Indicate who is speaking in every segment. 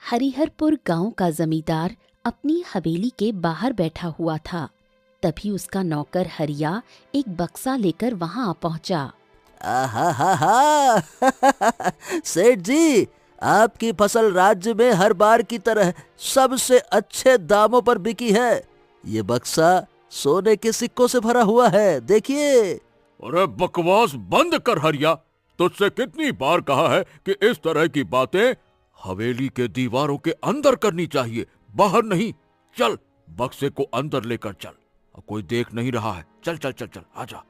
Speaker 1: हरिहरपुर गांव का जमींदार अपनी हवेली के बाहर बैठा हुआ था। तभी उसका नौकर हरिया एक बक्सा लेकर वहां आ पहुंचा।
Speaker 2: आहा हा हा सेठ जी, आपकी फसल राज्य में हर बार की तरह सबसे अच्छे दामों पर बिकी है। ये बक्सा सोने के सिक्कों से भरा हुआ है, देखिए।
Speaker 3: अरे बकवास बंद कर हरिया। तुझसे कितनी बार कहा है कि इस तरह की बातें हवेली के दीवारों के अंदर करनी चाहिए, बाहर नहीं। चल बक्से को अंदर लेकर चल, कोई देख नहीं रहा है। चल चल चल चल आजा।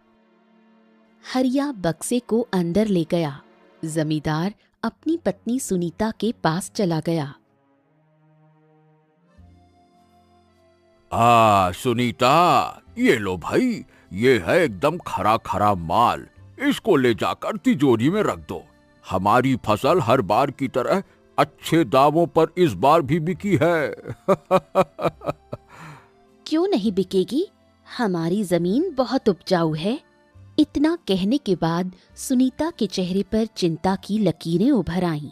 Speaker 1: हरिया बक्से को अंदर ले गया। जमींदार अपनी पत्नी सुनीता के पास चला गया।
Speaker 3: सुनीता, ये लो भाई, ये है एकदम खरा खरा माल। इसको ले जाकर तिजोरी में रख दो। हमारी फसल हर बार की तरह अच्छे दामों पर इस बार भी बिकी है।
Speaker 1: क्यों नहीं बिकेगी? हमारी जमीन बहुत उपजाऊ है। इतना कहने के बाद सुनीता के चेहरे पर चिंता की लकीरें उभर आईं।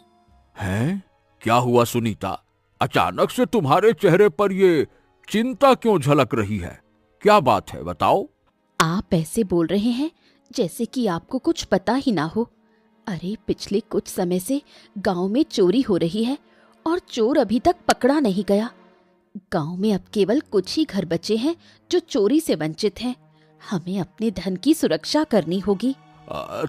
Speaker 3: हैं? क्या हुआ सुनीता? अचानक से तुम्हारे चेहरे पर ये चिंता क्यों झलक रही है? क्या बात है, बताओ।
Speaker 1: आप ऐसे बोल रहे हैं जैसे कि आपको कुछ पता ही ना हो। अरे पिछले कुछ समय से गांव में चोरी हो रही है और चोर अभी तक पकड़ा नहीं गया। गांव में अब केवल कुछ ही घर बचे हैं जो चोरी से वंचित हैं। हमें अपने धन की सुरक्षा करनी होगी।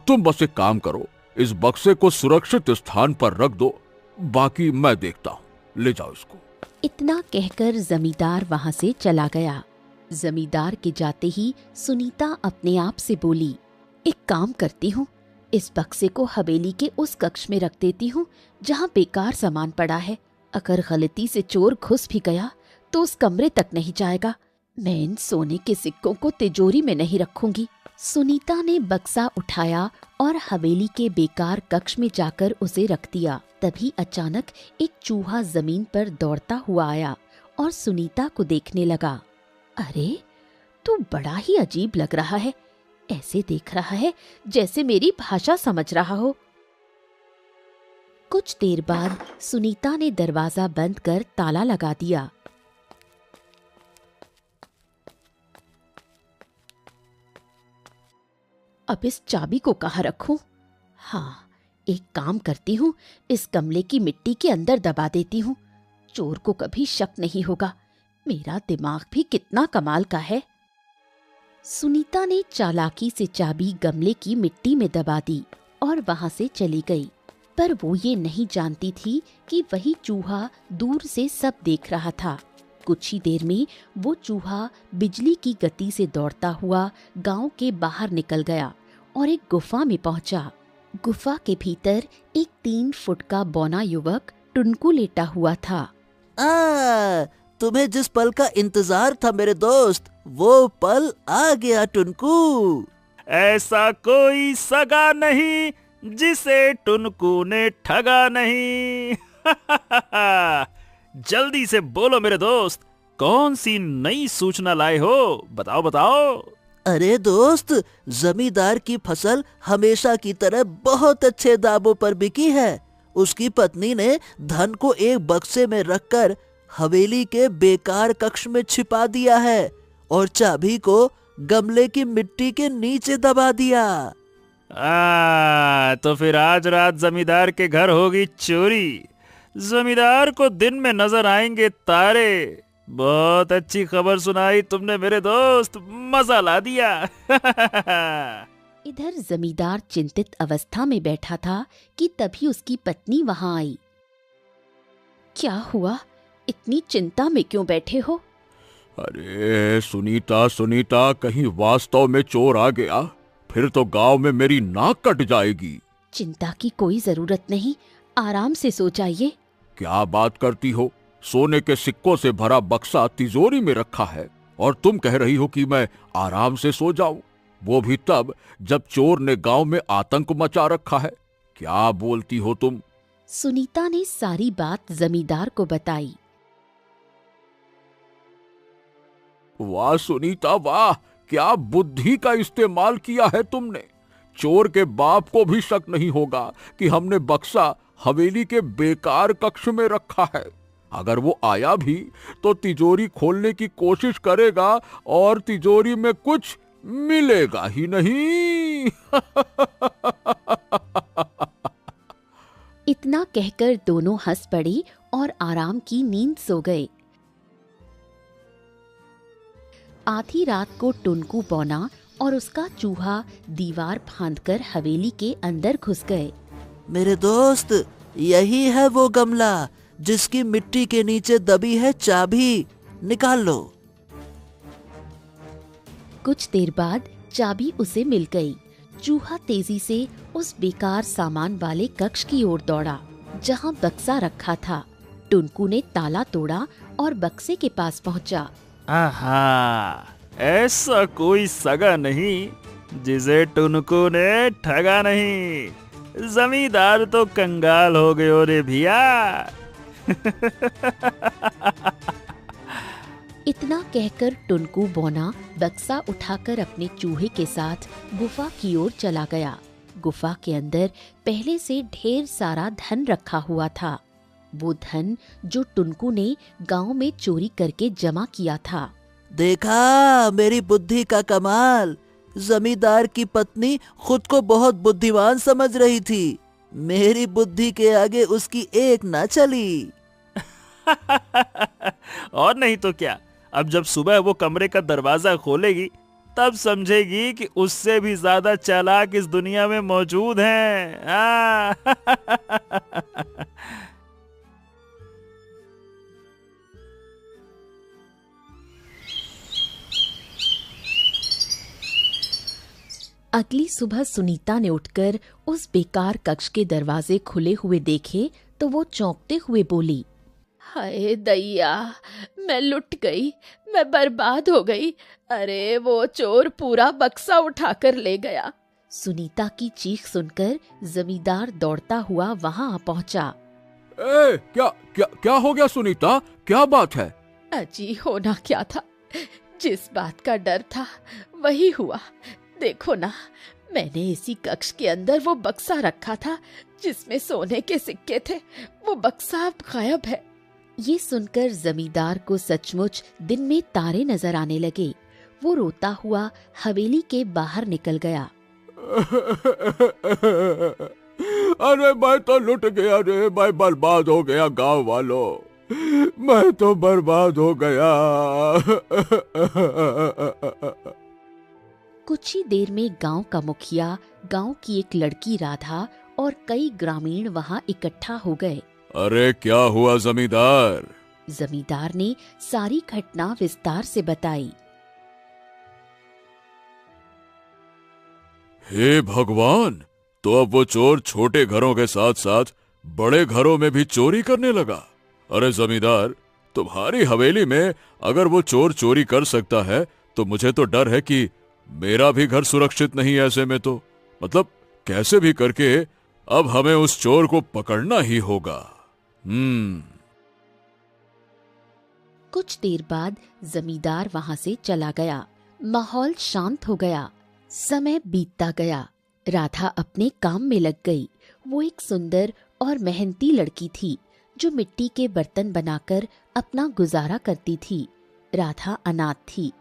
Speaker 3: तुम बस एक काम करो, इस बक्से को सुरक्षित स्थान पर रख दो, बाकी मैं देखता हूँ। ले जाओ इसको।
Speaker 1: इतना कहकर जमींदार वहां से चला गया। जमींदार के जाते ही सुनीता अपने आप से बोली, एक काम करती हूँ, इस बक्से को हवेली के उस कक्ष में रख देती हूँ जहाँ बेकार सामान पड़ा है। अगर गलती से चोर घुस भी गया तो उस कमरे तक नहीं जाएगा। मैं इन सोने के सिक्कों को तिजोरी में नहीं रखूंगी। सुनीता ने बक्सा उठाया और हवेली के बेकार कक्ष में जाकर उसे रख दिया। तभी अचानक एक चूहा जमीन पर दौड़ता हुआ आया और सुनीता को देखने लगा। अरे, तू बड़ा ही अजीब लग रहा है। ऐसे देख रहा है जैसे मेरी भाषा समझ रहा हो। कुछ देर बाद सुनीता ने दरवाजा बंद कर ताला लगा दिया। अब इस चाबी को कहाँ रखूं? हाँ, एक काम करती हूँ, इस गमले की मिट्टी के अंदर दबा देती हूँ। चोर को कभी शक नहीं होगा। मेरा दिमाग भी कितना कमाल का है। सुनीता ने चालाकी से चाबी गमले की मिट्टी में दबा दी और वहां से चली गई। पर वो ये नहीं जानती थी कि वही चूहा दूर से सब देख रहा था। कुछ ही देर में वो चूहा बिजली की गति से दौड़ता हुआ गांव के बाहर निकल गया और एक गुफा में पहुंचा। गुफा के भीतर एक 3 फुट का बौना युवक टुनकू लेटा हुआ था।
Speaker 2: तुम्हें जिस पल का इंतजार था मेरे दोस्त, वो पल आ गया टुनकू।
Speaker 4: ऐसा कोई सगा नहीं जिसे टुनकू ने ठगा नहीं। जल्दी से बोलो मेरे दोस्त, कौन सी नई सूचना लाए हो? बताओ बताओ।
Speaker 2: अरे दोस्त, जमींदार की फसल हमेशा की तरह बहुत अच्छे दामों पर बिकी है। उसकी पत्नी ने धन को एक बक्से में रखकर हवेली के बेकार कक्ष में छिपा दिया है और चाबी को गमले की मिट्टी के नीचे दबा दिया।
Speaker 4: तो फिर आज रात जमींदार के घर होगी चोरी। जमींदार को दिन में नजर आएंगे तारे। बहुत अच्छी खबर सुनाई तुमने मेरे दोस्त, मजा ला दिया।
Speaker 1: इधर जमींदार चिंतित अवस्था में बैठा था कि तभी उसकी पत्नी वहां आई। क्या हुआ? इतनी चिंता में क्यों बैठे हो?
Speaker 3: अरे सुनीता सुनीता, कहीं वास्तव में चोर आ गया फिर तो गांव में मेरी नाक कट जाएगी।
Speaker 1: चिंता की कोई जरूरत नहीं, आराम से सो जाइए।
Speaker 3: क्या बात करती हो? सोने के सिक्कों से भरा बक्सा तिजोरी में रखा है और तुम कह रही हो कि मैं आराम से सो जाऊं, वो भी तब जब चोर ने गांव में आतंक मचा रखा है। क्या बोलती हो तुम?
Speaker 1: सुनीता ने सारी बात जमींदार को बताई।
Speaker 3: वाह सुनीता वाह, क्या बुद्धि का इस्तेमाल किया है तुमने। चोर के बाप को भी शक नहीं होगा कि हमने बक्सा हवेली के बेकार कक्ष में रखा है। अगर वो आया भी तो तिजोरी खोलने की कोशिश करेगा और तिजोरी में कुछ मिलेगा ही नहीं।
Speaker 1: इतना कहकर दोनों हंस पड़े और आराम की नींद सो गए। आधी रात को टुनकू बौना और उसका चूहा दीवार फांदकर हवेली के अंदर घुस गए।
Speaker 2: मेरे दोस्त, यही है वो गमला जिसकी मिट्टी के नीचे दबी है चाबी, निकाल लो।
Speaker 1: कुछ देर बाद चाबी उसे मिल गई। चूहा तेजी से उस बेकार सामान वाले कक्ष की ओर दौड़ा जहां बक्सा रखा था। टुनकू ने ताला तोड़ा और बक्से के पास पहुंचा।
Speaker 4: आहा, ऐसा कोई सगा नहीं जिसे टुनकू ने ठगा नहीं। जमींदार तो कंगाल हो गए रे भैया।
Speaker 1: इतना कहकर टुनकू बौना बक्सा उठाकर अपने चूहे के साथ गुफा की ओर चला गया। गुफा के अंदर पहले से ढेर सारा धन रखा हुआ था। वो धन जो टुनकू ने गांव में चोरी करके जमा किया था।
Speaker 2: देखा मेरी बुद्धि का कमाल। जमींदार की पत्नी खुद को बहुत बुद्धिमान समझ रही थी। मेरी बुद्धि के आगे उसकी एक ना चली।
Speaker 4: और नहीं तो क्या, अब जब सुबह वो कमरे का दरवाजा खोलेगी तब समझेगी कि उससे भी ज्यादा चालाक इस दुनिया में मौजूद हैं।
Speaker 1: अगली सुबह सुनीता ने उठकर उस बेकार कक्ष के दरवाजे खुले हुए देखे तो वो चौंकते हुए बोली, हाय दैया, मैं लुट गई, मैं बर्बाद हो गई। अरे वो चोर पूरा बक्सा उठाकर ले गया। सुनीता की चीख सुनकर जमींदार दौड़ता हुआ वहां आ पहुंचा।
Speaker 3: क्या क्या क्या हो गया सुनीता, क्या बात है?
Speaker 1: अजी होना क्या था, जिस बात का डर था वही हुआ। देखो ना, मैंने इसी कक्ष के अंदर वो बक्सा रखा था जिसमें सोने के सिक्के थे। वो बक्सा अब गायब है। ये सुनकर जमींदार को सचमुच दिन में तारे नजर आने लगे। वो रोता हुआ हवेली के बाहर निकल गया।
Speaker 3: अरे मैं तो लुट गया रे, मैं बर्बाद हो गया गांव वालों, मैं तो बर्बाद हो गया।
Speaker 1: कुछ ही देर में गांव का मुखिया, गांव की एक लड़की राधा और कई ग्रामीण वहां इकट्ठा हो गए।
Speaker 3: अरे क्या हुआ जमींदार?
Speaker 1: जमींदार ने सारी घटना विस्तार से बताई।
Speaker 3: हे भगवान, तो अब वो चोर छोटे घरों के साथ साथ बड़े घरों में भी चोरी करने लगा। अरे जमींदार, तुम्हारी हवेली में अगर वो चोर चोरी कर सकता है तो मुझे तो डर है कि मेरा भी घर सुरक्षित नहीं। ऐसे में तो मतलब कैसे भी करके अब हमें उस चोर को पकड़ना ही होगा।
Speaker 1: कुछ देर बाद जमींदार वहां से चला गया। माहौल शांत हो गया। समय बीतता गया। राधा अपने काम में लग गई। वो एक सुंदर और मेहनती लड़की थी जो मिट्टी के बर्तन बनाकर अपना गुजारा करती थी। राधा अनाथ थी।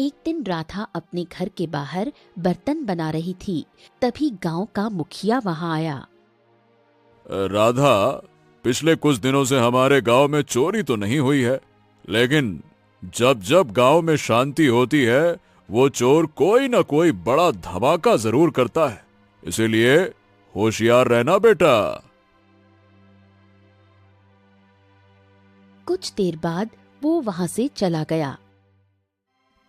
Speaker 1: एक दिन राधा अपने घर के बाहर बर्तन बना रही थी, तभी गांव का मुखिया वहां आया।
Speaker 3: राधा, पिछले कुछ दिनों से हमारे गांव में चोरी तो नहीं हुई है, लेकिन जब जब गांव में शांति होती है वो चोर कोई ना कोई बड़ा धमाका जरूर करता है, इसीलिए होशियार रहना बेटा।
Speaker 1: कुछ देर बाद वो वहां से चला गया।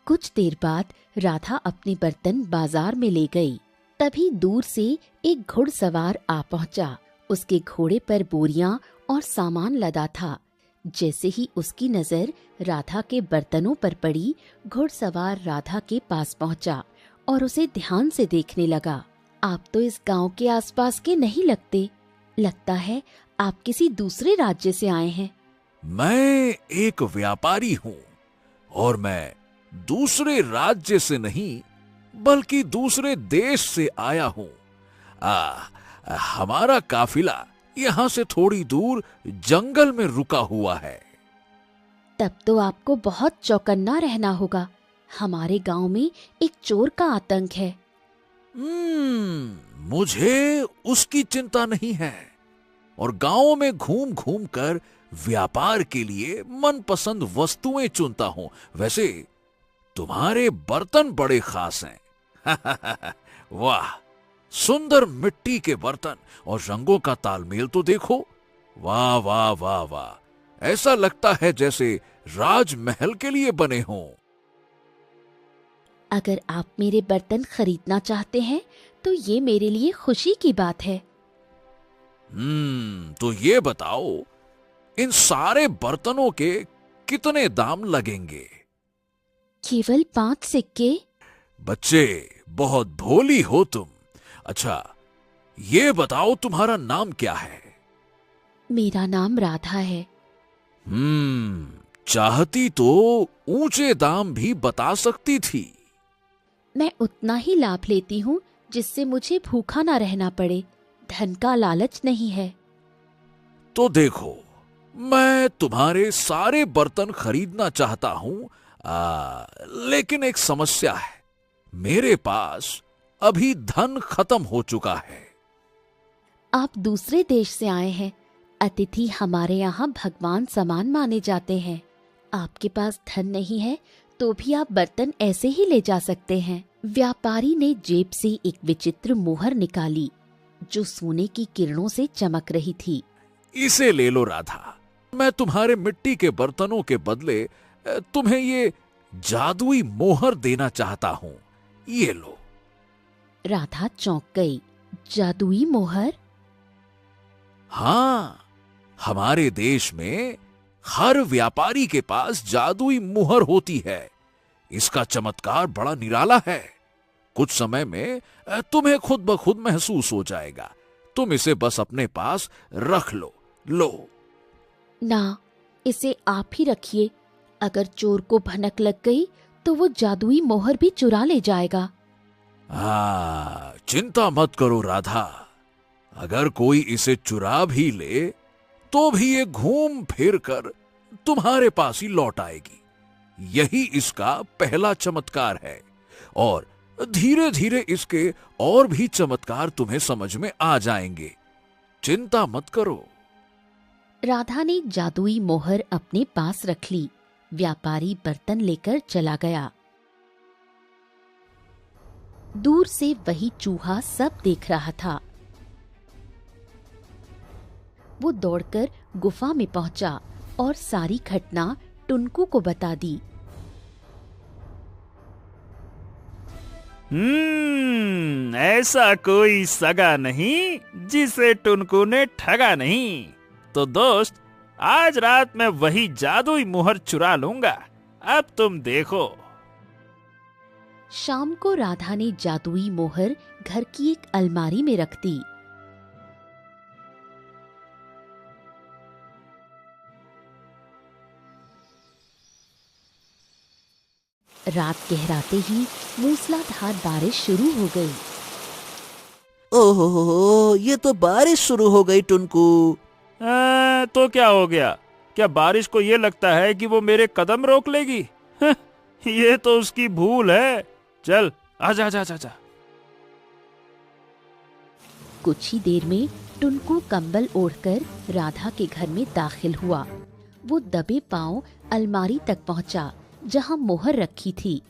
Speaker 1: कुछ देर बाद राधा अपने बर्तन बाजार में ले गई। तभी दूर से एक घुड़सवार आ पहुंचा। उसके घोड़े पर बोरियां और सामान लदा था। जैसे ही उसकी नजर राधा के बर्तनों पर पड़ी, घुड़सवार राधा के पास पहुंचा और उसे ध्यान से देखने लगा। आप तो इस गांव के आसपास के नहीं लगते, लगता है आप किसी दूसरे राज्य से आए हैं।
Speaker 3: मैं एक व्यापारी हूँ और मैं दूसरे राज्य से नहीं बल्कि दूसरे देश से आया हूँ। हमारा काफिला यहाँ से थोड़ी दूर जंगल में रुका हुआ है।
Speaker 1: तब तो आपको बहुत चौकन्ना रहना होगा। हमारे गांव में एक चोर का आतंक है।
Speaker 3: मुझे उसकी चिंता नहीं है और गांव में घूम घूम कर व्यापार के लिए मनपसंद वस्तुएं चुनता हूं। वैसे तुम्हारे बर्तन बड़े खास हैं। वाह, सुंदर मिट्टी के बर्तन और रंगों का तालमेल तो देखो। वाह वाह वाह वाह, ऐसा लगता है जैसे राजमहल के लिए बने हों।
Speaker 1: अगर आप मेरे बर्तन खरीदना चाहते हैं तो ये मेरे लिए खुशी की बात है।
Speaker 3: तो ये बताओ, इन सारे बर्तनों के कितने दाम लगेंगे?
Speaker 1: केवल 5 सिक्के।
Speaker 3: बच्चे, बहुत भोली हो तुम। अच्छा, ये बताओ तुम्हारा नाम क्या है?
Speaker 1: मेरा नाम राधा है।
Speaker 3: चाहती तो ऊंचे दाम भी बता सकती थी।
Speaker 1: मैं उतना ही लाभ लेती हूँ जिससे मुझे भूखा ना रहना पड़े। धन का लालच नहीं है।
Speaker 3: तो देखो, मैं तुम्हारे सारे बर्तन खरीदना चाहता हूं, लेकिन एक समस्या है। मेरे पास अभी धन खत्म हो चुका है।
Speaker 1: आप दूसरे देश से आए हैं। अतिथि हमारे यहाँ भगवान समान माने जाते हैं। आपके पास धन नहीं है तो भी आप बर्तन ऐसे ही ले जा सकते हैं। व्यापारी ने जेब से एक विचित्र मोहर निकाली जो सोने की किरणों से चमक रही थी।
Speaker 3: इसे ले लो राधा। मैं तुम्हारे मिट्टी के बर्तनों के बदले तुम्हें ये जादुई मोहर देना चाहता हूं। ये लो।
Speaker 1: राधा चौंक गई। जादुई मोहर?
Speaker 3: हाँ, हमारे देश में हर व्यापारी के पास जादुई मुहर होती है। इसका चमत्कार बड़ा निराला है। कुछ समय में तुम्हें खुद ब खुद महसूस हो जाएगा। तुम इसे बस अपने पास रख लो। लो।
Speaker 1: ना, इसे आप ही रखिए। अगर चोर को भनक लग गई तो वो जादुई मोहर भी चुरा ले जाएगा।
Speaker 3: चिंता मत करो राधा। अगर कोई इसे चुरा भी ले तो भी ये घूम फिर कर तुम्हारे पास ही लौट आएगी। यही इसका पहला चमत्कार है और धीरे धीरे इसके और भी चमत्कार तुम्हें समझ में आ जाएंगे। चिंता मत करो।
Speaker 1: राधा ने जादुई मोहर अपने पास रख ली। व्यापारी बर्तन लेकर चला गया। दूर से वही चूहा सब देख रहा था। वो दौड़कर गुफा में पहुंचा और सारी घटना टुनकू को बता दी।
Speaker 4: ऐसा कोई सगा नहीं जिसे टुनकू ने ठगा नहीं। तो दोस्त, आज रात मैं वही जादुई मुहर चुरा लूंगा। अब तुम देखो।
Speaker 1: शाम को राधा ने जादुई मोहर घर की एक अलमारी में रख दी। रात गहराते ही मूसलाधार बारिश शुरू हो गई।
Speaker 2: ओहो, ये तो बारिश शुरू हो गई टुनकू।
Speaker 4: तो क्या हो गया? क्या बारिश को ये लगता है कि वो मेरे कदम रोक लेगी? ये तो उसकी भूल है। चल, आजा आजा आजा।
Speaker 1: कुछ ही देर में टुनकू कंबल ओढ़कर राधा के घर में दाखिल हुआ। वो दबे पांव अलमारी तक पहुंचा जहां मोहर रखी थी।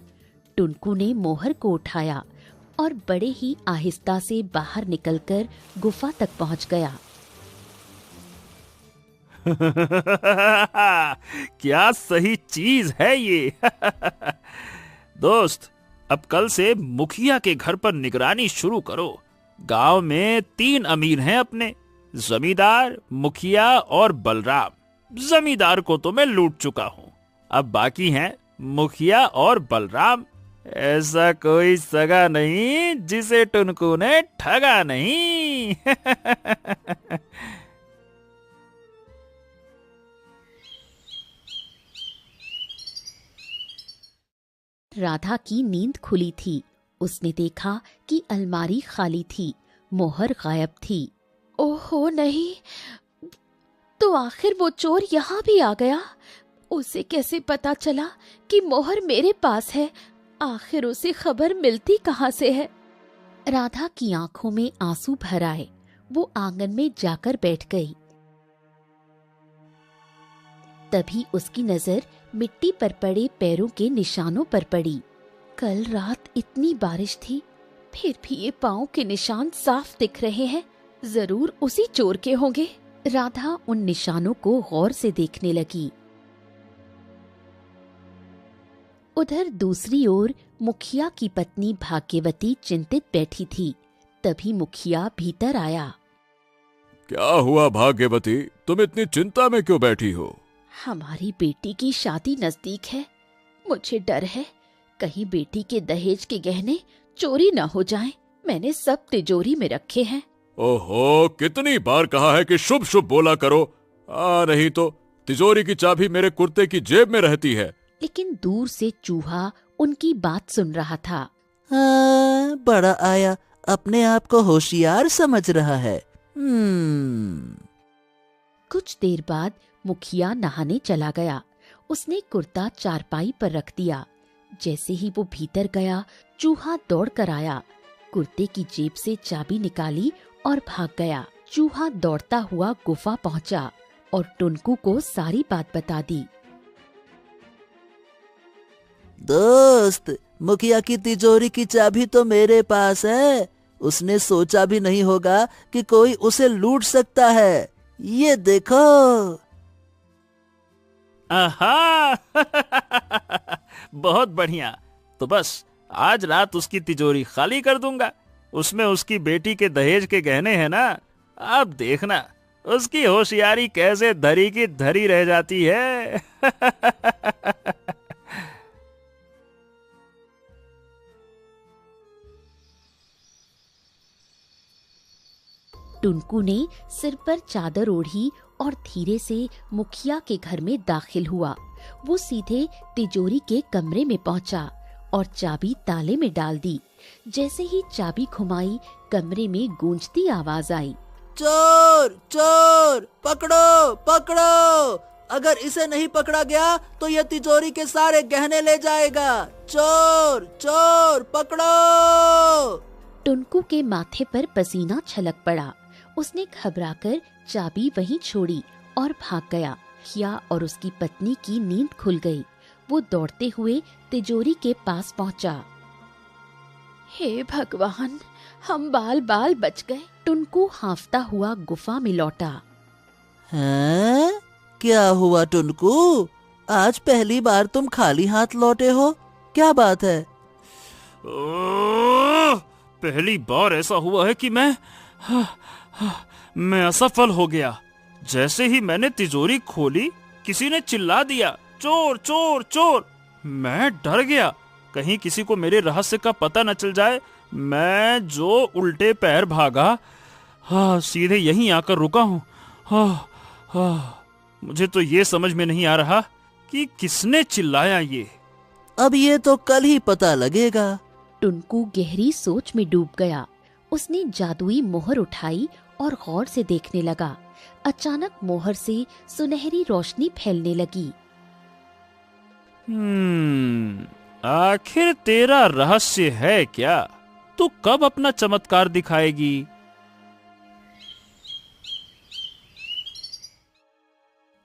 Speaker 1: टुनकू ने मोहर को उठाया और बड़े ही आहिस्ता से बाहर निकलकर गुफा तक पहुंच गया।
Speaker 4: क्या सही चीज है ये। दोस्त, अब कल से मुखिया के घर पर निगरानी शुरू करो। गांव में 3 अमीर हैं अपने, जमींदार, मुखिया और बलराम। जमींदार को तो मैं लूट चुका हूं, अब बाकी हैं मुखिया और बलराम। ऐसा कोई सगा नहीं जिसे टुनकू ने ठगा नहीं।
Speaker 1: राधा की नींद खुली थी। उसने देखा कि अलमारी खाली थी। मोहर गायब थी। ओहो नहीं, तो आखिर वो चोर यहाँ भी आ गया। उसे कैसे पता चला कि मोहर मेरे पास है? आखिर उसे खबर मिलती कहाँ से है? राधा की आंखों में आंसू भर आए। वो आंगन में जाकर बैठ गई। तभी उसकी नजर मिट्टी पर पड़े पैरों के निशानों पर पड़ी। कल रात इतनी बारिश थी, फिर भी ये पाँव के निशान साफ दिख रहे हैं। जरूर उसी चोर के होंगे। राधा उन निशानों को गौर से देखने लगी। उधर दूसरी ओर मुखिया की पत्नी भाग्यवती चिंतित बैठी थी। तभी मुखिया भीतर आया।
Speaker 3: क्या हुआ भाग्यवती, तुम इतनी चिंता में क्यों बैठी हो?
Speaker 1: हमारी बेटी की शादी नजदीक है। मुझे डर है कहीं बेटी के दहेज के गहने चोरी न हो जाएं। मैंने सब तिजोरी में रखे हैं।
Speaker 3: ओहो, कितनी बार कहा है कि शुभ शुभ बोला करो। नहीं तो तिजोरी की चाबी मेरे कुर्ते की जेब में रहती है।
Speaker 1: लेकिन दूर से चूहा उनकी बात सुन रहा था।
Speaker 2: हाँ, बड़ा आया, अपने आप को होशियार समझ रहा है।
Speaker 1: कुछ देर बाद मुखिया नहाने चला गया। उसने कुर्ता चारपाई पर रख दिया। जैसे ही वो भीतर गया, चूहा दौड़ कर आया, कुर्ते की जेब से चाबी निकाली और भाग गया। चूहा दौड़ता हुआ गुफा पहुंचा और टुनकू को सारी बात बता दी।
Speaker 2: दोस्त, मुखिया की तिजोरी की चाबी तो मेरे पास है। उसने सोचा भी नहीं होगा कि कोई उसे लूट सकता है। ये देखो।
Speaker 4: आहा बहुत बढ़िया। तो बस आज रात उसकी तिजोरी खाली कर दूंगा। उसमें उसकी बेटी के दहेज के गहने हैं ना। अब देखना उसकी होशियारी कैसे धरी की धरी रह जाती है।
Speaker 1: टुनकू ने सिर पर चादर ओढ़ी और धीरे से मुखिया के घर में दाखिल हुआ। वो सीधे तिजोरी के कमरे में पहुंचा और चाबी ताले में डाल दी। जैसे ही चाबी घुमाई, कमरे में गूंजती आवाज आई।
Speaker 2: चोर चोर, पकड़ो पकड़ो। अगर इसे नहीं पकड़ा गया तो ये तिजोरी के सारे गहने ले जाएगा। चोर चोर, पकड़ो।
Speaker 1: टुनकू के माथे पर पसीना छलक पड़ा। उसने घबराकर चाबी वहीं छोड़ी और भाग गया। मुखिया और उसकी पत्नी की नींद खुल गई। वो दौड़ते हुए तिजोरी के पास पहुंचा। हे भगवान, हम बाल बाल बच गए। टुनकू हांफता हुआ गुफा में लौटा।
Speaker 2: हैं? क्या हुआ टुनकू? आज पहली बार तुम खाली हाथ लौटे हो, क्या बात है?
Speaker 4: पहली बार ऐसा हुआ है कि मैं असफल हो गया। जैसे ही मैंने तिजोरी खोली, किसी ने चिल्ला दिया, चोर चोर चोर। मैं डर गया, कहीं किसी को मेरे रहस्य का पता न चल जाए। मैं जो उल्टे पैर भागा, सीधे यहीं आकर रुका हूँ। मुझे तो ये समझ में नहीं आ रहा कि किसने चिल्लाया ये।
Speaker 2: अब ये तो कल ही पता लगेगा।
Speaker 1: टुनकू गहरी सोच में डूब गया। उसने जादुई मोहर उठाई और गौर से देखने लगा। अचानक मोहर से सुनहरी रोशनी फैलने लगी।
Speaker 4: आखिर तेरा रहस्य है क्या? तू कब अपना चमत्कार दिखाएगी?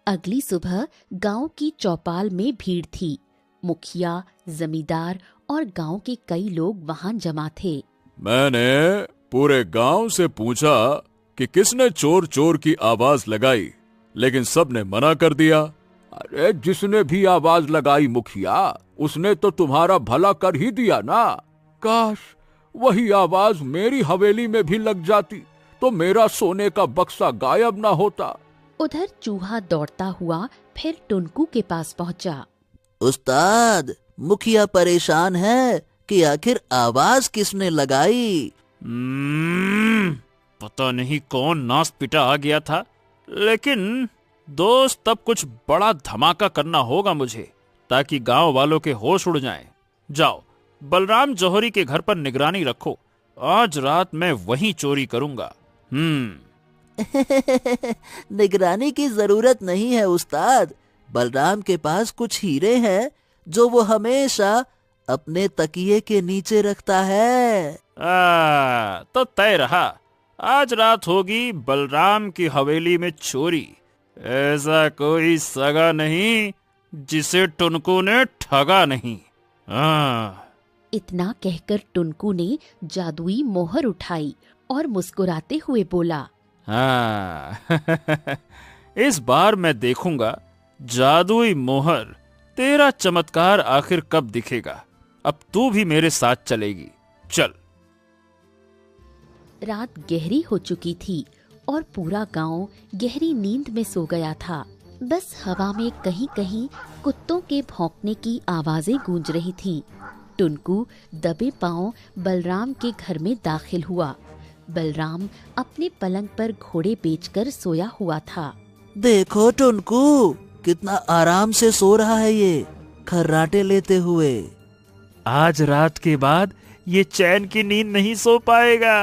Speaker 1: अगली सुबह गांव की चौपाल में भीड़ थी। मुखिया, जमींदार और गांव के कई लोग वहां जमा थे।
Speaker 3: मैंने पूरे गांव से पूछा कि किसने चोर चोर की आवाज लगाई, लेकिन सबने मना कर दिया। अरे जिसने भी आवाज लगाई मुखिया, उसने तो तुम्हारा भला कर ही दिया ना। काश वही आवाज मेरी हवेली में भी लग जाती तो मेरा सोने का बक्सा गायब ना होता।
Speaker 1: उधर चूहा दौड़ता हुआ फिर टुनकू के पास पहुंचा।
Speaker 2: उस्ताद, मुखिया परेशान है कि आखिर आवाज किसने लगाई।
Speaker 4: पता नहीं कौन नास पिटा आ गया था, लेकिन दोस्त तब कुछ बड़ा धमाका करना होगा मुझे, ताकि गांव वालों के होश उड़ जाएं। जाओ बलराम जौहरी के घर पर निगरानी रखो आज रात मैं वहीं चोरी करूंगा।
Speaker 2: निगरानी की जरूरत नहीं है उस्ताद। बलराम के पास कुछ हीरे हैं जो वो हमेशा अपने तकिए के नीचे रखता है।
Speaker 4: तो तय रहा, आज रात होगी बलराम की हवेली में चोरी। ऐसा कोई सगा नहीं जिसे टुनकू ने ठगा नहीं।
Speaker 1: इतना कहकर टुनकू ने जादुई मोहर उठाई और मुस्कुराते हुए बोला,
Speaker 4: इस बार मैं देखूंगा जादुई मोहर, तेरा चमत्कार आखिर कब दिखेगा। अब तू भी मेरे साथ चलेगी, चल।
Speaker 1: रात गहरी हो चुकी थी और पूरा गांव गहरी नींद में सो गया था। बस हवा में कहीं कहीं कुत्तों के भौंकने की आवाजें गूंज रही थीं। टुनकू दबे पांव बलराम के घर में दाखिल हुआ। बलराम अपने पलंग पर घोड़े बेचकर सोया हुआ था।
Speaker 2: देखो टुनकू, कितना आराम से सो रहा है ये, खर्राटे लेते हुए।
Speaker 4: आज रात के बाद ये चैन की नींद नहीं सो पाएगा।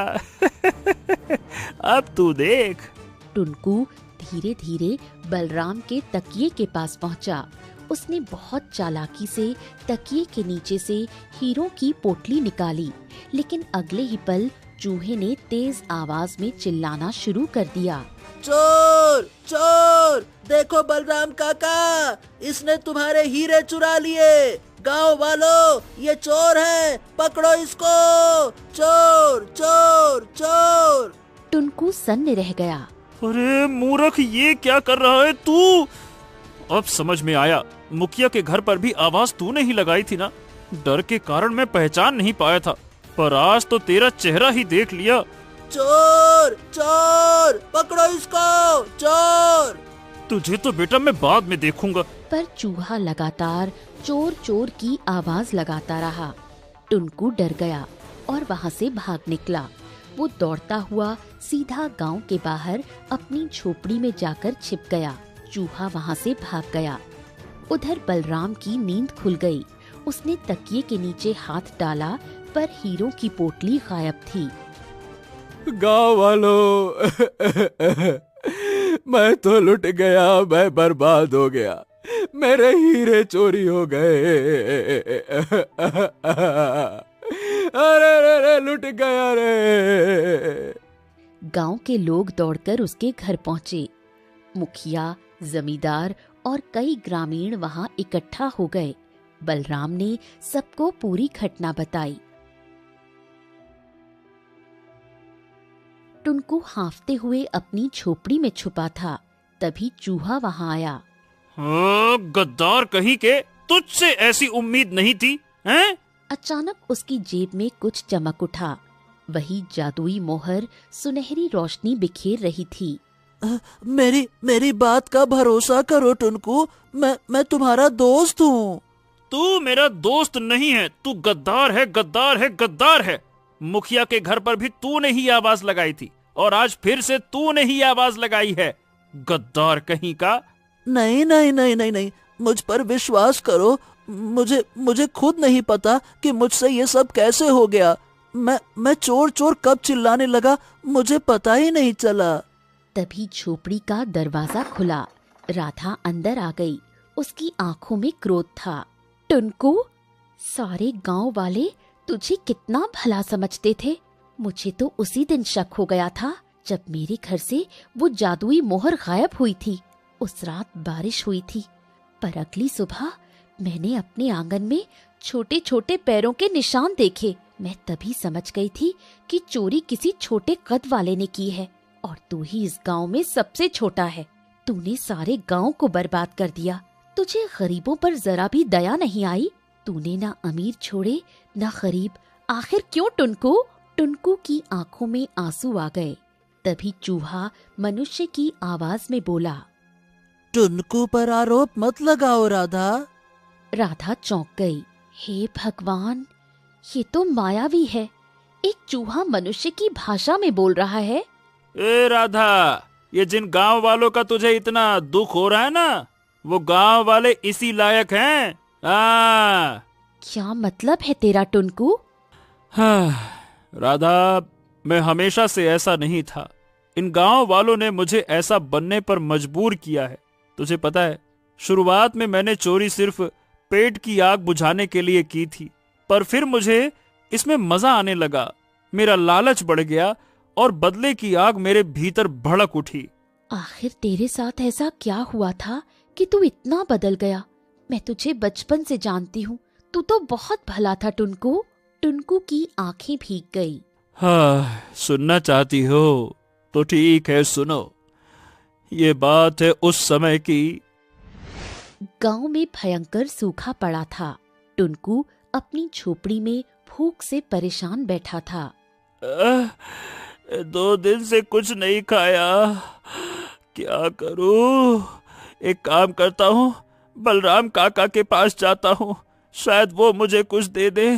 Speaker 4: अब तू देख।
Speaker 1: टुनकू धीरे धीरे बलराम के तकिए के पास पहुंचा। उसने बहुत चालाकी से तकिए के नीचे से हीरों की पोटली निकाली, लेकिन अगले ही पल चूहे ने तेज आवाज में चिल्लाना शुरू कर दिया,
Speaker 2: चोर चोर, देखो बलराम काका, इसने तुम्हारे हीरे चुरा लिए। गांव वालों, ये चोर है, पकड़ो इसको। चोर चोर चोर।
Speaker 1: टुनकू सन्न रह गया।
Speaker 4: अरे मूर्ख, ये क्या कर रहा है तू? अब समझ में आया, मुखिया के घर पर भी आवाज तूने ही लगाई थी ना। डर के कारण मैं पहचान नहीं पाया था, पर आज तो तेरा चेहरा ही देख लिया।
Speaker 2: चोर चोर, पकड़ो इसको, चोर।
Speaker 4: तुझे तो बेटा मैं बाद में देखूंगा।
Speaker 1: पर चूहा लगातार चोर चोर की आवाज लगाता रहा। टुनकू डर गया और वहाँ से भाग निकला। वो दौड़ता हुआ सीधा गांव के बाहर अपनी झोपड़ी में जाकर छिप गया। चूहा वहाँ से भाग गया। उधर बलराम की नींद खुल गई। उसने तकिए के नीचे हाथ डाला, पर हीरों की पोटली गायब थी।
Speaker 3: गाँव वालों, मैं तो लुट गया, मैं बर्बाद हो गया, मेरे हीरे चोरी हो गए। अरे रे रे, लुट गया रे।
Speaker 1: गांव के लोग दौड़कर उसके घर पहुंचे। मुखिया, जमींदार और कई ग्रामीण वहां इकट्ठा हो गए। बलराम ने सबको पूरी घटना बताई। टुनकू हांफते हुए अपनी झोपड़ी में छुपा था। तभी चूहा वहां आया।
Speaker 4: गद्दार कहीं के, तुझसे ऐसी उम्मीद नहीं थी, हैं?
Speaker 1: अचानक उसकी जेब में कुछ चमक उठा। वही जादुई मोहर सुनहरी रोशनी बिखेर रही थी।
Speaker 2: मेरी बात का भरोसा करो टुनकू, मैं तुम्हारा दोस्त हूँ।
Speaker 4: तू मेरा दोस्त नहीं है, तू गद्दार है, गद्दार है, गद्दार है। मुखिया के घर पर भी तूने ही आवाज लगाई थी और आज फिर से तूने ही आवाज लगाई है। गद्दार कहीं का।
Speaker 2: नहीं नहीं नहीं नहीं नहीं, मुझ पर विश्वास करो। मुझे खुद नहीं पता कि मुझसे ये सब कैसे हो गया। मैं चोर चोर कब चिल्लाने लगा, मुझे पता ही नहीं चला।
Speaker 1: तभी झोपड़ी का दरवाजा खुला। राधा अंदर आ गई। उसकी आंखों में क्रोध था। टुनकू, सारे गांव वाले तुझे कितना भला समझते थे। मुझे तो उसी दिन शक हो गया था जब मेरे घर से वो जादुई मोहर गायब हुई थी। उस रात बारिश हुई थी, पर अगली सुबह मैंने अपने आंगन में छोटे छोटे पैरों के निशान देखे। मैं तभी समझ गई थी कि चोरी किसी छोटे कद वाले ने की है, और तू ही इस गांव में सबसे छोटा है। तूने सारे गांव को बर्बाद कर दिया। तुझे गरीबों पर जरा भी दया नहीं आई। तूने ना अमीर छोड़े ना गरीब। आखिर क्यों टुनकू? टुनकू की आंखों में आंसू आ गए। तभी चूहा मनुष्य की आवाज में बोला,
Speaker 2: टुनकू पर आरोप मत लगाओ राधा।
Speaker 1: राधा चौंक गई। हे भगवान, ये तो मायावी है। एक चूहा मनुष्य की भाषा में बोल रहा है।
Speaker 4: ए राधा, ये जिन गांव वालों का तुझे इतना दुख हो रहा है ना, वो गांव वाले इसी लायक हैं।
Speaker 1: क्या मतलब है तेरा टुनकू?
Speaker 4: हाँ, राधा, मैं हमेशा से ऐसा नहीं था। इन गांव वालों ने मुझे ऐसा बनने पर मजबूर किया है। तुझे पता है, शुरुआत में मैंने चोरी सिर्फ पेट की आग बुझाने के लिए की थी, पर फिर मुझे इसमें मजा आने लगा। मेरा लालच बढ़ गया और बदले की आग मेरे भीतर भड़क उठी।
Speaker 1: आखिर तेरे साथ ऐसा क्या हुआ था कि तू इतना बदल गया? मैं तुझे बचपन से जानती हूँ, तू तो बहुत भला था टुनकू। टुनकू की आंखें भीग गई।
Speaker 4: हाँ, सुनना चाहती हो तो ठीक है, सुनो। ये बात है उस समय की।
Speaker 1: गांव में भयंकर सूखा पड़ा था। टुनकू अपनी झोपड़ी में भूख से परेशान बैठा था।
Speaker 4: 2 दिन से कुछ नहीं खाया, क्या करूं? एक काम करता हूँ, बलराम काका के पास जाता हूँ, शायद वो मुझे कुछ दे दे।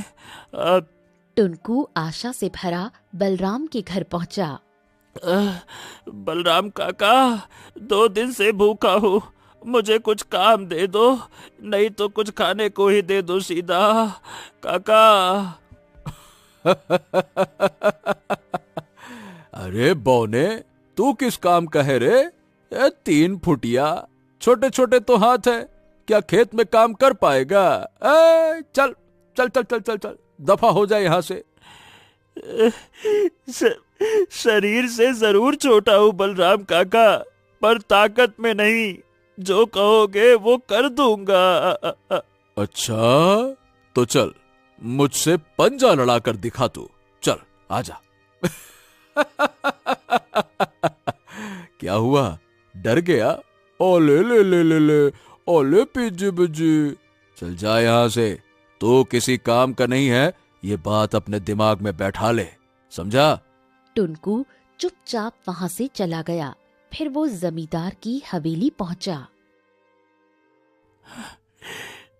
Speaker 1: टुनकू आशा से भरा बलराम के घर पहुंचा।
Speaker 4: बलराम काका, 2 दिन से भूखा हूँ, मुझे कुछ काम दे दो, नहीं तो कुछ खाने को ही दे दो सीधा, काका।
Speaker 3: अरे बौने, तू किस काम का है रे? 3 फुटिया, छोटे छोटे तो हाथ है, क्या खेत में काम कर पाएगा? चल चल चल चल चल चल, दफा हो जाए यहाँ से।
Speaker 4: शरीर से जरूर छोटा हूँ बलराम काका, पर ताकत में नहीं। जो कहोगे वो कर दूंगा।
Speaker 3: अच्छा, तो चल, मुझसे पंजा लड़ा कर दिखा तू। चल आजा। क्या हुआ, डर गया? ओले ले ले ले ले, ओले पिजी बिजी। चल जा यहां से, तू किसी काम का नहीं है, ये बात अपने दिमाग में बैठा ले, समझा?
Speaker 1: टुनकू चुपचाप वहां से चला गया। फिर वो जमींदार की हवेली पहुंचा।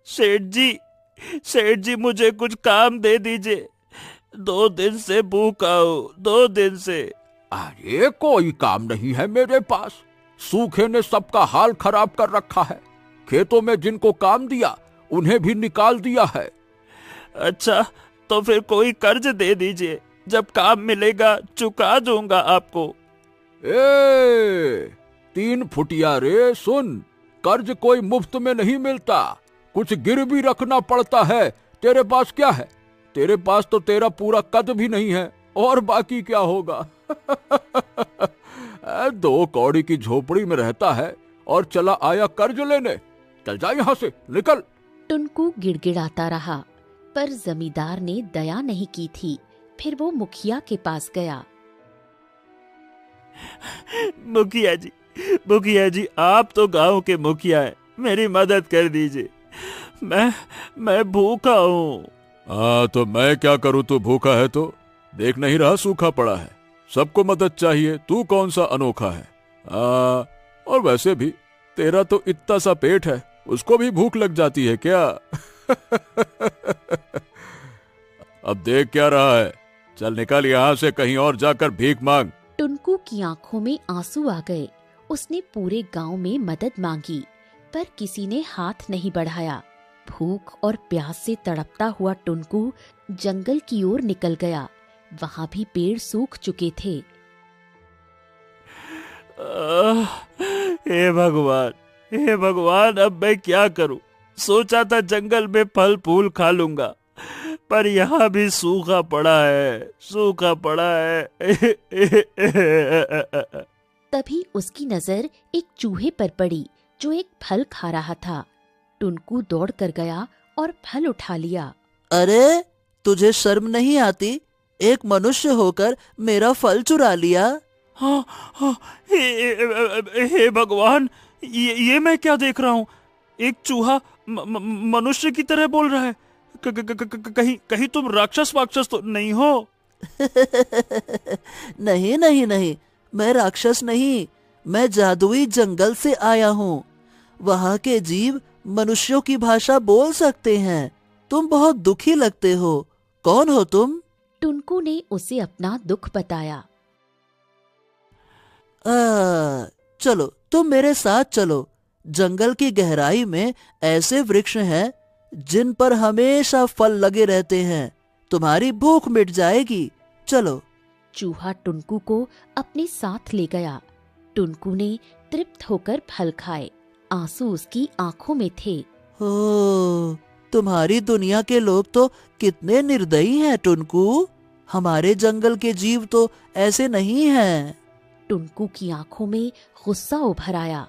Speaker 4: सेठ जी, मुझे कुछ काम दे दीजिए, 2 दिन से भूखा हूँ, 2 दिन से।
Speaker 3: अरे कोई काम नहीं है मेरे पास, सूखे ने सबका हाल खराब कर रखा है। खेतों में जिनको काम दिया उन्हें भी निकाल दिया है।
Speaker 4: अच्छा, तो फिर कोई कर्ज दे दीजिए, जब काम मिलेगा चुका दूंगा आपको।
Speaker 3: 3 फुटिया रे, सुन, कर्ज कोई मुफ्त में नहीं मिलता, कुछ गिरवी रखना पड़ता है। तेरे पास क्या है? तेरे पास तो तेरा पूरा कद भी नहीं है, और बाकी क्या होगा? 2 कौड़ी की झोपड़ी में रहता है और चला आया कर्ज लेने। चल जा यहाँ से, निकल।
Speaker 1: टुनकू गिड़गिड़ाता रहा, पर जमींदार ने दया नहीं की थी। फिर वो मुखिया के पास गया।
Speaker 4: मुखिया जी, आप तो गांव के मुखिया हैं, मेरी मदद कर दीजिए, मैं भूखा हूँ।
Speaker 3: तो मैं क्या करूँ? तू भूखा है तो देख नहीं रहा, सूखा पड़ा है, सबको मदद चाहिए, तू कौन सा अनोखा है? और वैसे भी तेरा तो इतना सा पेट है, उसको भी भूख लग जाती है क्या? अब देख क्या रहा है, चल निकल यहाँ से, कहीं और जाकर भीख मांग।
Speaker 1: टुनकू की आंखों में आंसू आ गए। उसने पूरे गांव में मदद मांगी, पर किसी ने हाथ नहीं बढ़ाया। भूख और प्यास से तड़पता हुआ टुनकू जंगल की ओर निकल गया। वहां भी पेड़ सूख चुके थे।
Speaker 4: हे भगवान, अब मैं क्या करूं? सोचा था जंगल में फल फूल खा लूंगा, पर यहाँ भी सूखा पड़ा है।
Speaker 1: तभी उसकी नजर एक चूहे पर पड़ी, जो एक फल खा रहा था। टुनकू दौड़ कर गया और फल उठा लिया।
Speaker 2: अरे, तुझे शर्म नहीं आती? एक मनुष्य होकर मेरा फल चुरा लिया।
Speaker 4: हाँ, हे भगवान, ये मैं क्या देख रहा हूँ? एक चूहा मनुष्य की तरह बोल रहा है। कहीं तुम राक्षस वाक्षस तो नहीं हो?
Speaker 2: नहीं, मैं राक्षस नहीं, मैं जादुई जंगल से आया हूँ। वहाँ के जीव मनुष्यों की भाषा बोल सकते हैं। तुम बहुत दुखी लगते हो, कौन हो तुम?
Speaker 1: टुनकू ने उसे अपना दुख बताया।
Speaker 2: चलो, तुम मेरे साथ चलो। जंगल की गहराई में ऐसे वृक्ष हैं जिन पर हमेशा फल लगे रहते हैं। तुम्हारी भूख मिट जाएगी। चलो।
Speaker 1: चूहा टुनकू को अपने साथ ले गया। टुनकू ने तृप्त होकर फल खाए। आंसू उसकी आंखों में थे।
Speaker 2: ओ, तुम्हारी दुनिया के लोग तो कितने निर्दयी हैं टुनकू। हमारे जंगल के जीव तो ऐसे नहीं हैं।
Speaker 1: टुनकू की आंखों में गुस्सा उभर आया।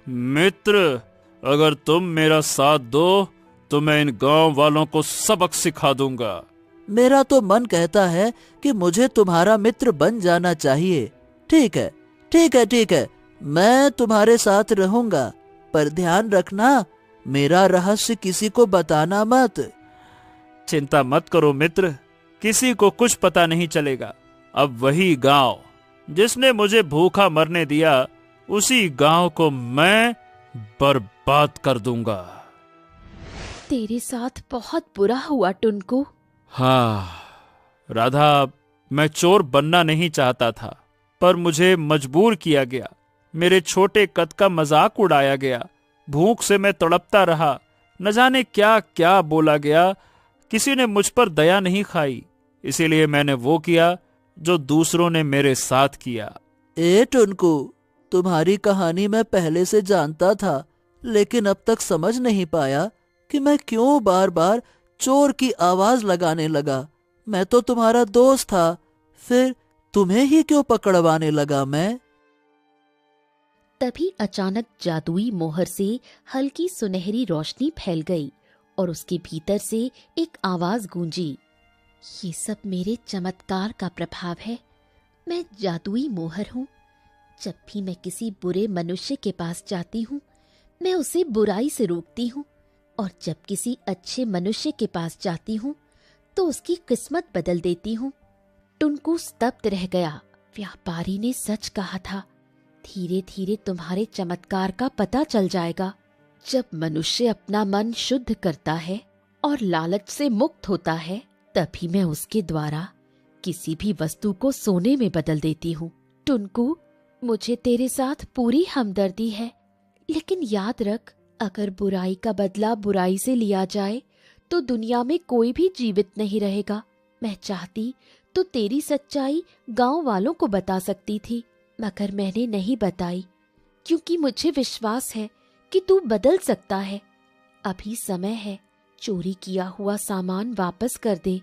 Speaker 4: मित्र, अगर तुम मेरा साथ दो तो मैं इन गांव वालों को सबक सिखा दूंगा।
Speaker 2: मेरा तो मन कहता है कि मुझे तुम्हारा मित्र बन जाना चाहिए। ठीक है, ठीक है, ठीक है, मैं तुम्हारे साथ रहूंगा, पर ध्यान रखना मेरा रहस्य किसी को बताना मत।
Speaker 4: चिंता मत करो मित्र, किसी को कुछ पता नहीं चलेगा। अब वही गांव जिसने मुझे भूखा मरने दिया, उसी गांव को मैं बर्बाद कर दूंगा।
Speaker 1: तेरे साथ बहुत बुरा हुआ टुनकू।
Speaker 4: हाँ राधा, मैं चोर बनना नहीं चाहता था, पर मुझे मजबूर किया गया। मेरे छोटे कद का मजाक उड़ाया गया। भूख से मैं तड़पता रहा। न जाने क्या क्या बोला गया। किसी ने मुझ पर दया नहीं खाई, इसीलिए मैंने वो किया जो दूसरों ने मेरे साथ किया।
Speaker 2: ए टुनकू, तुम्हारी कहानी मैं पहले से जानता था, लेकिन अब तक समझ नहीं पाया कि मैं क्यों बार बार चोर की आवाज लगाने लगा। मैं तो तुम्हारा दोस्त था, फिर तुम्हें ही क्यों पकड़वाने लगा मैं?
Speaker 1: तभी अचानक जादुई मोहर से हल्की सुनहरी रोशनी फैल गई और उसके भीतर से एक आवाज गूंजी। ये सब मेरे चमत्कार का प्रभाव है। मैं जादुई मोहर हूँ। जब भी मैं किसी बुरे मनुष्य के पास जाती हूँ, मैं उसे बुराई से रोकती हूँ, और जब किसी अच्छे मनुष्य के पास जाती हूँ तो उसकी किस्मत बदल देती हूँ। टुनकू स्तब्ध रह गया। व्यापारी ने सच कहा था, धीरे धीरे तुम्हारे चमत्कार का पता चल जाएगा। जब मनुष्य अपना मन शुद्ध करता है और लालच से मुक्त होता है, तभी मैं उसके द्वारा किसी भी वस्तु को सोने में बदल देती हूँ। टुनकू, मुझे तेरे साथ पूरी हमदर्दी है, लेकिन याद रख, अगर बुराई का बदला बुराई से लिया जाए तो दुनिया में कोई भी जीवित नहीं रहेगा। मैं चाहती तो तेरी सच्चाई गांव वालों को बता सकती थी, मगर मैंने नहीं बताई, क्योंकि मुझे विश्वास है कि तू बदल सकता है। अभी समय है, चोरी किया हुआ सामान वापस कर दे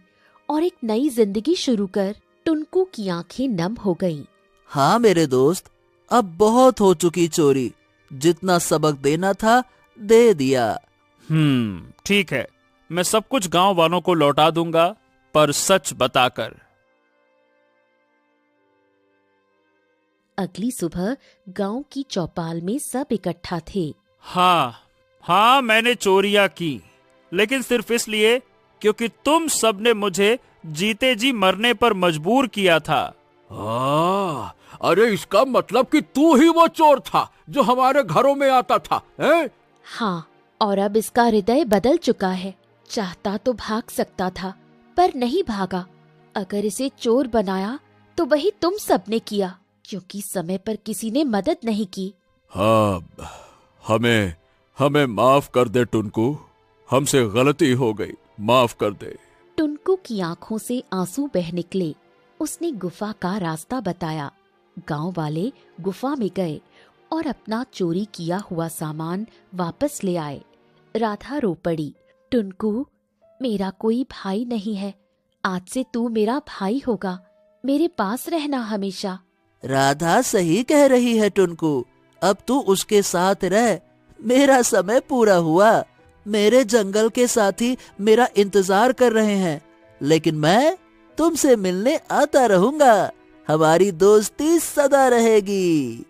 Speaker 1: और एक नई जिंदगी शुरू कर। टुनकू की आंखें नम हो गईं।
Speaker 2: हाँ मेरे दोस्त, अब बहुत हो चुकी चोरी। जितना सबक देना था दे दिया।
Speaker 4: ठीक है, मैं सब कुछ गांव वालों को लौटा दूंगा, पर सच बताकर।
Speaker 1: अगली सुबह गांव की चौपाल में सब इकट्ठा थे।
Speaker 4: हाँ, मैंने चोरियां की, लेकिन सिर्फ इसलिए क्योंकि तुम सबने मुझे जीते जी मरने पर मजबूर किया था।
Speaker 3: अरे इसका मतलब कि तू ही वो चोर था जो हमारे घरों में आता था, हैं?
Speaker 1: हाँ, और अब इसका हृदय बदल चुका है। चाहता तो भाग सकता था, पर नहीं भागा। अगर इसे चोर बनाया तो वही तुम सबने किया, क्योंकि समय पर किसी ने मदद नहीं की।
Speaker 3: हाँ, हमें माफ कर दे टुनकू, हमसे गलती हो गई, माफ कर दे।
Speaker 1: टुनकू की आंखों से आंसू बह निकले। उसने गुफा का रास्ता बताया। गांव वाले गुफा में गए और अपना चोरी किया हुआ सामान वापस ले आए। राधा रो पड़ी। टुनकू, मेरा कोई भाई नहीं है, आज से तू मेरा भाई होगा। मेरे पास रहना हमेशा।
Speaker 2: राधा सही कह रही है टुनकू, अब तू उसके साथ रह। मेरा समय पूरा हुआ। मेरे जंगल के साथी मेरा इंतजार कर रहे हैं, लेकिन मैं तुमसे मिलने आता रहूंगा। हमारी दोस्ती सदा रहेगी।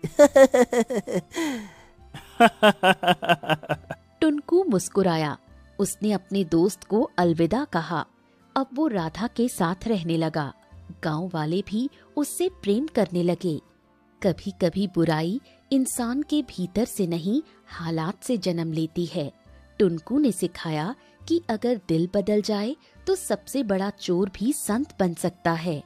Speaker 1: टुनकू मुस्कुराया। उसने अपने दोस्त को अलविदा कहा। अब वो राधा के साथ रहने लगा। गांव वाले भी उससे प्रेम करने लगे। कभी कभी बुराई इंसान के भीतर से नहीं, हालात से जन्म लेती है। टुनकू ने सिखाया कि अगर दिल बदल जाए तो सबसे बड़ा चोर भी संत बन सकता है।